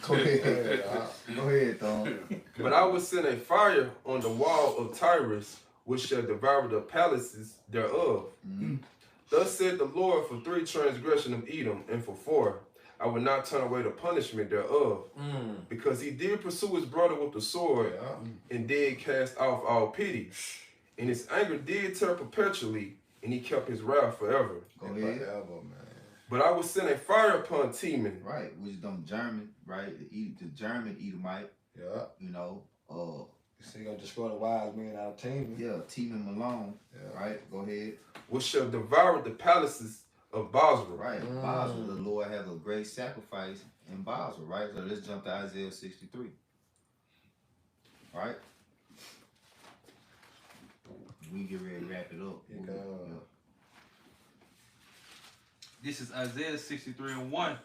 Go ahead, Tom. But I will send a fire on the wall of Tyrus, which shall devour the palaces thereof. Thus said the Lord, for 3 transgression of Edom, and for 4, I will not turn away the punishment thereof. Because he did pursue his brother with the sword, and did cast off all pity. And his anger did tear perpetually, and he kept his wrath forever. Go ahead. But I will send a fire upon Teman. Right, which is them German, right? The German Edomite. Yeah. You know, you see, he gonna destroy the wise men out of Teman. Yeah, Teman Malone. Yeah. Right, go ahead. Which shall devour the palaces of Basra. Right, Basra, the Lord have a great sacrifice in Basra, right? So let's jump to Isaiah 63. Right? We get ready to wrap it up. This is Isaiah 63:1.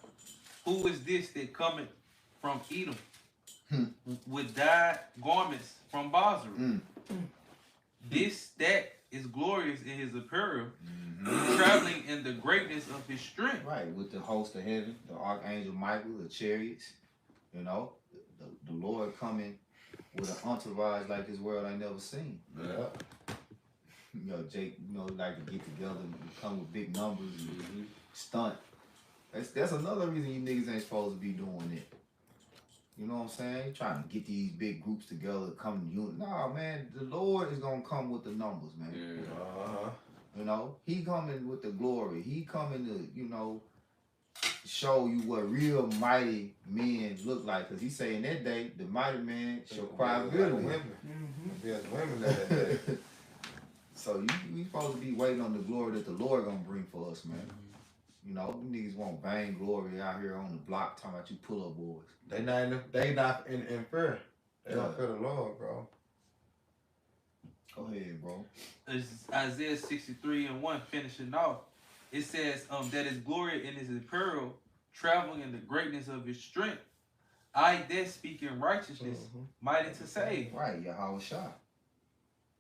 Who is this that cometh from Edom with dyed garments from Basra? That is glorious in his apparel, traveling in the greatness of his strength. Right, with the host of heaven, the archangel Michael, the chariots, you know, the Lord coming with an entourage like this world ain't never seen. Yeah. You know, Jake, you know, like to get together and come with big numbers and stunt. That's another reason you niggas ain't supposed to be doing it. You know what I'm saying? Trying to get these big groups together, come to unit. Nah, man, the Lord is gonna come with the numbers, man. Yeah. You know, he coming with the glory. He coming to, you know, show you what real mighty men look like. Cause he say in that day, the mighty man shall cry bitterly. There's women that day. So we supposed to be waiting on the glory that the Lord gonna bring for us, man. You know, you niggas want vain glory out here on the block talking about you pull up boys. They not in fear. They don't fear the Lord, bro. Go ahead, bro. It's Isaiah 63:1, finishing off. It says that his glory in his apparel, traveling in the greatness of his strength. I that speak in righteousness, mighty to save. Right, Yahweh Shai.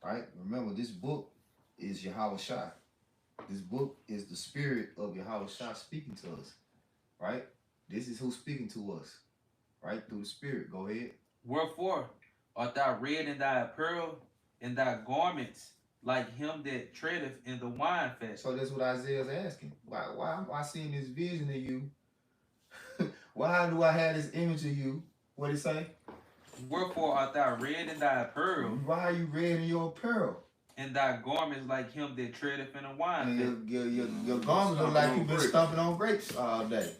Right? Remember, this book is Yahweh Shai. This book is the spirit of Yahweh Shai speaking to us. Right? This is who's speaking to us. Right? Through the spirit. Go ahead. Wherefore art thou red in thy apparel, and thy garments like him that treadeth in the wine fest. So that's what Isaiah's asking. Why am I seeing this vision of you? Why do I have this image of you? What it say? Wherefore art thou red in thy apparel? Why are you red in your apparel? and thy garments like him that treadeth in a wine. And your garments look like you've been stomping on grapes all day.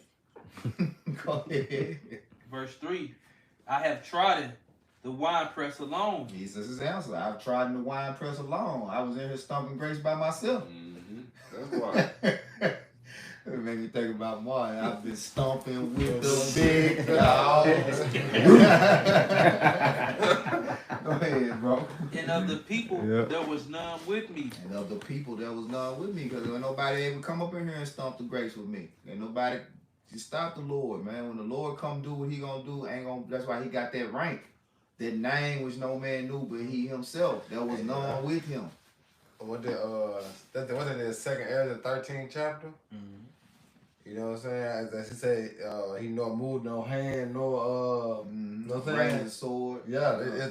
Go ahead. Verse 3, I have trodden the winepress alone. Jesus' his answer. I've trodden the wine press alone. I was in here stomping grapes by myself. That's why. It made me think about Martin. I've been stomping with the big dog. Go ahead, bro. And of the people, there was none with me. And of the people, there was none with me, because there ain't nobody able to come up in here and stomp the grapes with me. Ain't nobody to stop the Lord, man. When the Lord come do what he gonna do, that's why he got that rank. That name which no man knew but he himself. There was none with him. What the what's in the second Ezra 13th chapter? You know what I'm saying? As he said, he nor moved no hand, no no Raising sword. Yeah, it's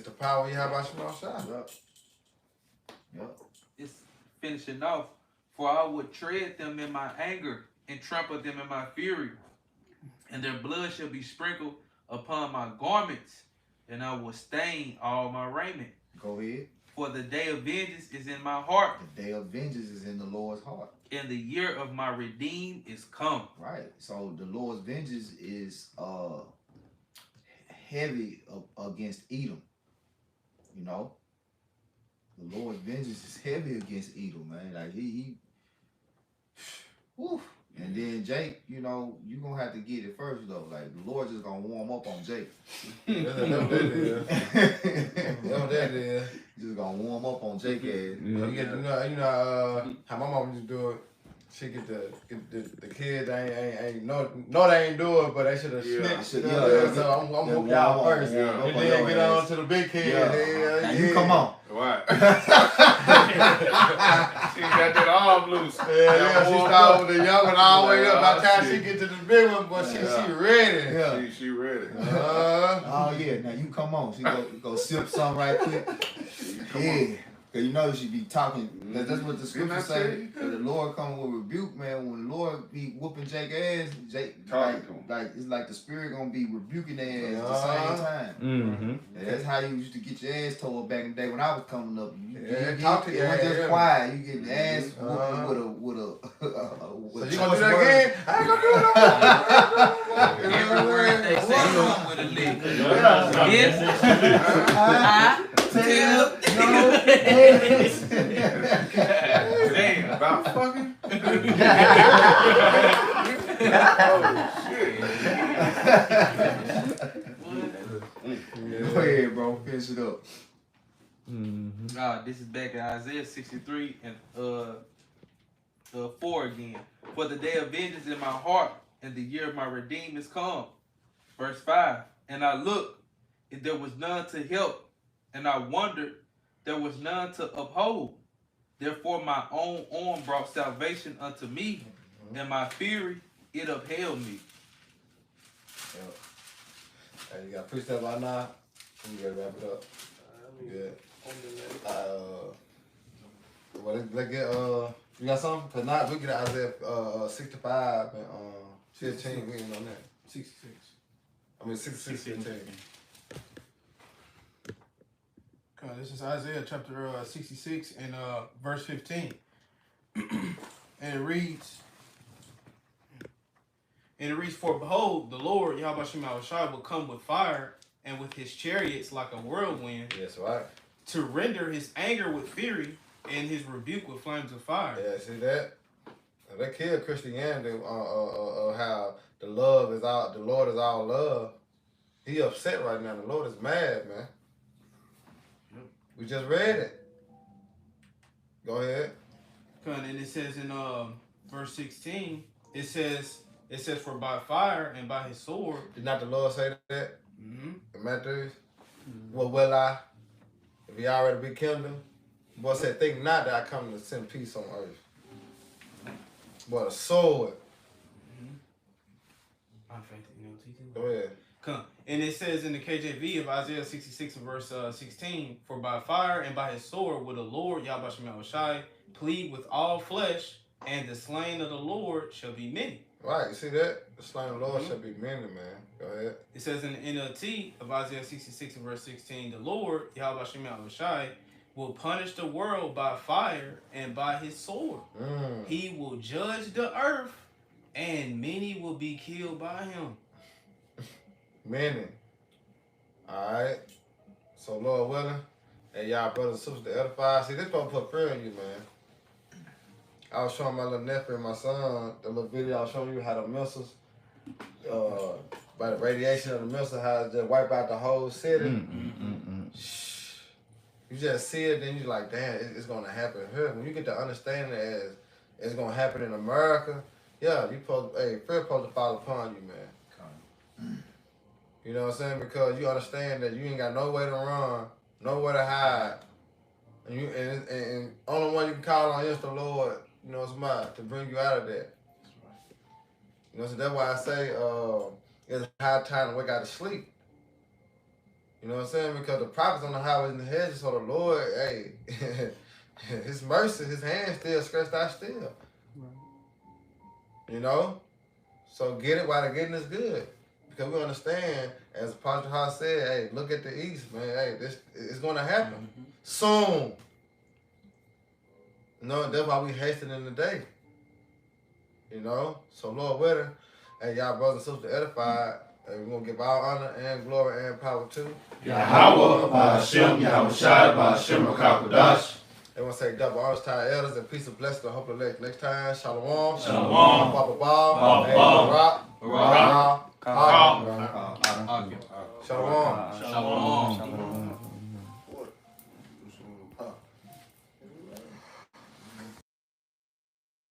the power you have by Shema Shai. Yep. It's finishing off. For I would tread them in my anger and trample them in my fury, and their blood shall be sprinkled upon my garments, and I will stain all my raiment. Go ahead. For the day of vengeance is in my heart. The day of vengeance is in the Lord's heart. And the year of my redeem is come. Right. So the Lord's vengeance is heavy against Edom. You know? The Lord's vengeance is heavy against Edom, man. Like he whew. And then Jake, you know, you gonna have to get it first though. Like the Lord just gonna warm up on Jake. That's what that is. Just gonna warm up on Jake ass. You know how my mom used to do it. She get the kids ain't no they ain't do it, but they should have snitched. So I'm whoop y'all first, and then get on to the big kid. Now you come on. Right. She got that arm loose. Yeah, she started with the young one all the way up. By the time she get to the big one, but she ready. Yeah. She ready. Oh yeah, now you come on. She go sip some right quick. Yeah. Cause you know she be talking. That's what the scripture say. The Lord come with rebuke, man. When the Lord be whooping Jake ass, Jake like it's like the spirit gonna be rebuking their ass at the same time. And that's how you used to get your ass told back in the day when I was coming up. You talk to your ass. Just quiet. You get the ass whooping with a. So you gonna do that again? I ain't gonna do it. Every word they say come with a lick. Yes. I tell. Damn, about fucking. Oh shit. Go ahead, bro. Finish it up. This is back in Isaiah 63 and 4 again. For the day of vengeance in my heart, and the year of my redeem is come. Verse 5. And I looked, and there was none to help, and I wondered, there was none to uphold. Therefore my own arm brought salvation unto me, and my fury, it upheld me. Hey, you got precept by now? You gotta wrap it up. Good. Well, let's get, you got something? Cause now we get Isaiah 65 and 15, we ain't on that. 66. I mean 66, 15. This is Isaiah chapter 66 and verse 15. And it reads, for behold, the Lord, Yahweh Shai, will come with fire, and with his chariots like a whirlwind. Yes, right. To render his anger with fury, and his rebuke with flames of fire. Yeah, see that? That killed Christianity, how the Lord is all love. He upset right now. The Lord is mad, man. We just read it. Go ahead. And it says in verse 16, it says for by fire and by his sword. Did not the Lord say that? In Matthew? Well, will I? If he already be kingdom? Boy said, think not that I come to send peace on earth. But a sword. Go ahead. And it says in the KJV of Isaiah 66 and verse 16, for by fire and by his sword will the Lord, Yahweh Shai, plead with all flesh, and the slain of the Lord shall be many. Right, you see that? The slain of the Lord shall be many, man. Go ahead. It says in the NLT of Isaiah 66 and verse 16, the Lord, Yahweh Shai, will punish the world by fire and by his sword. He will judge the earth, and many will be killed by him. Many. Alright. So Lord willing, and y'all brothers and sisters to edify. See, this gonna put prayer in you, man. I was showing my little nephew and my son the little video I was showing you how the missiles, by the radiation of the missile, how it just wipe out the whole city. You just see it, then you're like, damn, it's gonna happen here. When you get to understand it as it's gonna happen in America, yeah, fear supposed to fall upon you, man. You know what I'm saying? Because you understand that you ain't got no way to run, nowhere to hide. And only one you can call on is the Lord, you know, to bring you out of that. You know, so that's why I say it's high time to wake out of sleep. You know what I'm saying? Because the prophets on the highways and the hedges, so the Lord, hey, his mercy, his hand still stretched out still. You know? So get it while the getting is good. Because we understand, as Apostle House said, hey, look at the east, man. Hey, this it's going to happen soon. You know, that's why we hasten in the day. You know? So Lord willing, hey, y'all brothers and sisters edified, and we're going to give all honor and glory and power to Yahweh, Ba'ashem, Yahweh Shai, Ba'ashem, Makakodash. They want to say double honors to our elders and peace and blessings to hope elect. Next time, Shalom. Shalom. Baba Ball. Barak. Shalom. Shalom.